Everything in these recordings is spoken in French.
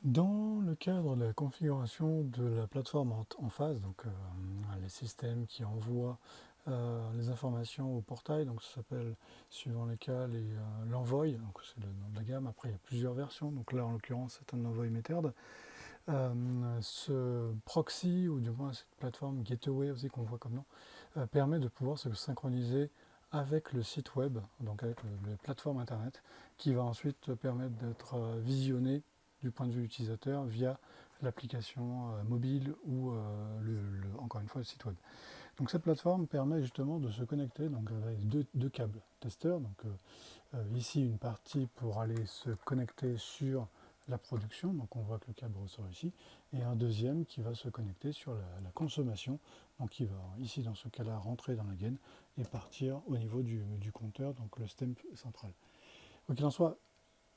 Dans le cadre de la configuration de la plateforme en phase, donc les systèmes qui envoient les informations au portail, donc ça s'appelle suivant les cas l'envoy, donc c'est le nom de la gamme. Après il y a plusieurs versions, donc là en l'occurrence c'est un envoy method. Ce proxy, ou du moins cette plateforme gateway aussi qu'on voit comme nom, permet de pouvoir se synchroniser avec le site web, donc avec la plateforme internet, qui va ensuite permettre d'être visionné du point de vue utilisateur via l'application mobile ou encore une fois le site web. Donc cette plateforme permet justement de se connecter donc, avec deux câbles testeurs. Donc, ici une partie pour aller se connecter sur la production, donc on voit que le câble ressort ici, et un deuxième qui va se connecter sur la consommation, donc qui va ici dans ce cas-là rentrer dans la gaine et partir au niveau du compteur, donc le stem central. Quoi qu'il en soit,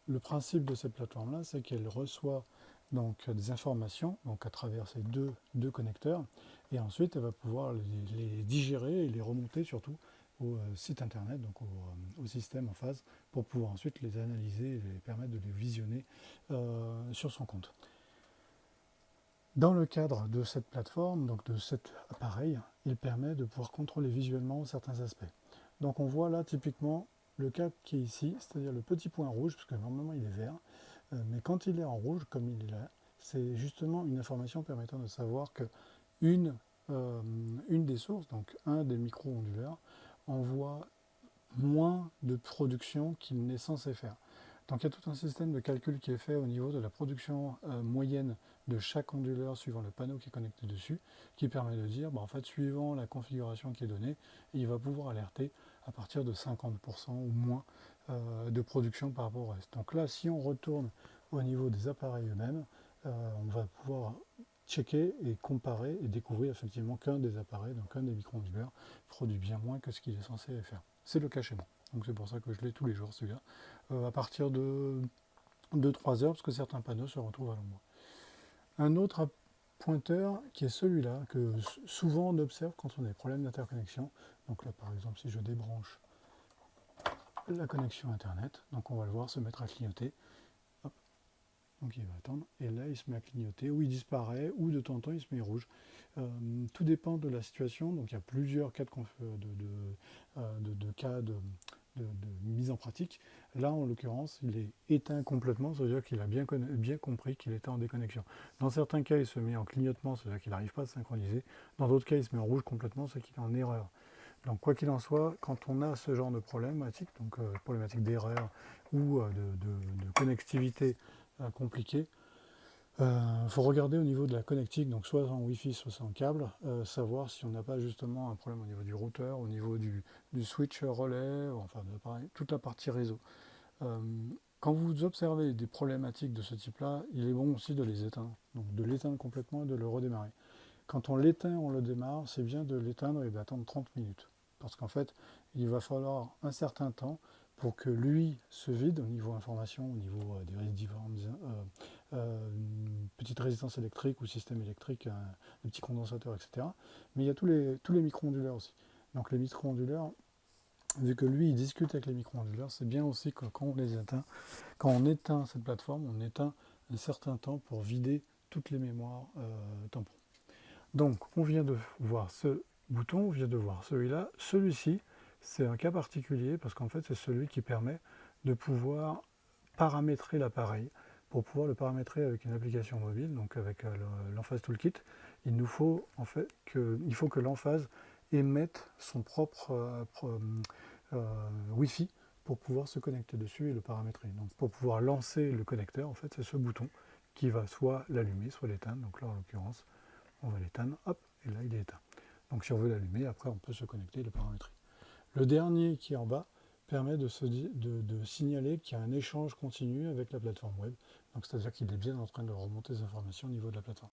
le principe de cette plateforme-là, c'est qu'elle reçoit donc des informations donc à travers ces deux connecteurs, et ensuite elle va pouvoir les digérer et les remonter surtout au site internet, donc au système en phase, pour pouvoir ensuite les analyser et les permettre de les visionner sur son compte. Dans le cadre de cette plateforme, donc de cet appareil, il permet de pouvoir contrôler visuellement certains aspects. Donc on voit là typiquement le câble qui est ici, c'est-à-dire le petit point rouge, parce que normalement il est vert, mais quand il est en rouge, comme il est là, c'est justement une information permettant de savoir que une, une des sources, donc un des micro-onduleurs, envoie moins de production qu'il n'est censé faire. Donc il y a tout un système de calcul qui est fait au niveau de la production moyenne de chaque onduleur suivant le panneau qui est connecté dessus, qui permet de dire, en fait, suivant la configuration qui est donnée, il va pouvoir alerter à partir de 50% ou moins de production par rapport au reste. Donc là, si on retourne au niveau des appareils eux-mêmes, on va pouvoir checker et comparer et découvrir effectivement qu'un des appareils, donc un des micro-onduleurs, produit bien moins que ce qu'il est censé faire. C'est le cas chez moi. Donc c'est pour ça que je l'ai tous les jours celui-là. À partir de 2-3 heures, parce que certains panneaux se retrouvent à l'ombre. Un autre pointeur qui est celui-là, que souvent on observe quand on a des problèmes d'interconnexion. Donc là par exemple si je débranche la connexion internet, donc on va le voir se mettre à clignoter. Hop. Donc il va attendre, et là il se met à clignoter, ou il disparaît, ou de temps en temps il se met rouge. Tout dépend de la situation, donc il y a plusieurs cas de cas de mise en pratique. Là, en l'occurrence, il est éteint complètement, c'est-à-dire qu'il a bien compris qu'il était en déconnexion. Dans certains cas, il se met en clignotement, c'est-à-dire qu'il n'arrive pas à synchroniser. Dans d'autres cas, il se met en rouge complètement, c'est qu'il est en erreur. Donc, quoi qu'il en soit, quand on a ce genre de problématique, donc problématique d'erreur ou de connectivité compliquée, il faut regarder au niveau de la connectique, donc soit en Wi-Fi, soit en câble, savoir si on n'a pas justement un problème au niveau du routeur, au niveau du switch relais, enfin toute la partie réseau. Euh, Quand vous observez des problématiques de ce type-là, il est bon aussi de les éteindre, donc de l'éteindre complètement et de le redémarrer. Quand on l'éteint, on le démarre, c'est bien de l'éteindre et d'attendre 30 minutes. Parce qu'en fait, il va falloir un certain temps pour que lui se vide au niveau information, au niveau des différentes petites résistances électriques ou systèmes électriques, des petits condensateurs, etc. Mais il y a tous les micro-onduleurs aussi. Donc les micro-onduleurs, vu que lui il discute avec les micro-onduleurs, c'est bien aussi que quand on les éteint, quand on éteint cette plateforme, on éteint un certain temps pour vider toutes les mémoires tampons. Donc, on vient de voir ce bouton, on vient de voir celui-là. Celui-ci, c'est un cas particulier parce qu'en fait, c'est celui qui permet de pouvoir paramétrer l'appareil. Pour pouvoir le paramétrer avec une application mobile, donc avec l'Emphase Toolkit, il nous faut en fait il faut que l'Emphase émette son propre Wi-Fi pour pouvoir se connecter dessus et le paramétrer. Donc, pour pouvoir lancer le connecteur, en fait, c'est ce bouton qui va soit l'allumer, soit l'éteindre. Donc là, en l'occurrence, on va l'éteindre, hop, et là il est éteint. Donc si on veut l'allumer, après on peut se connecter et le paramétrer. Le dernier qui est en bas permet de signaler qu'il y a un échange continu avec la plateforme web. Donc c'est-à-dire qu'il est bien en train de remonter des informations au niveau de la plateforme.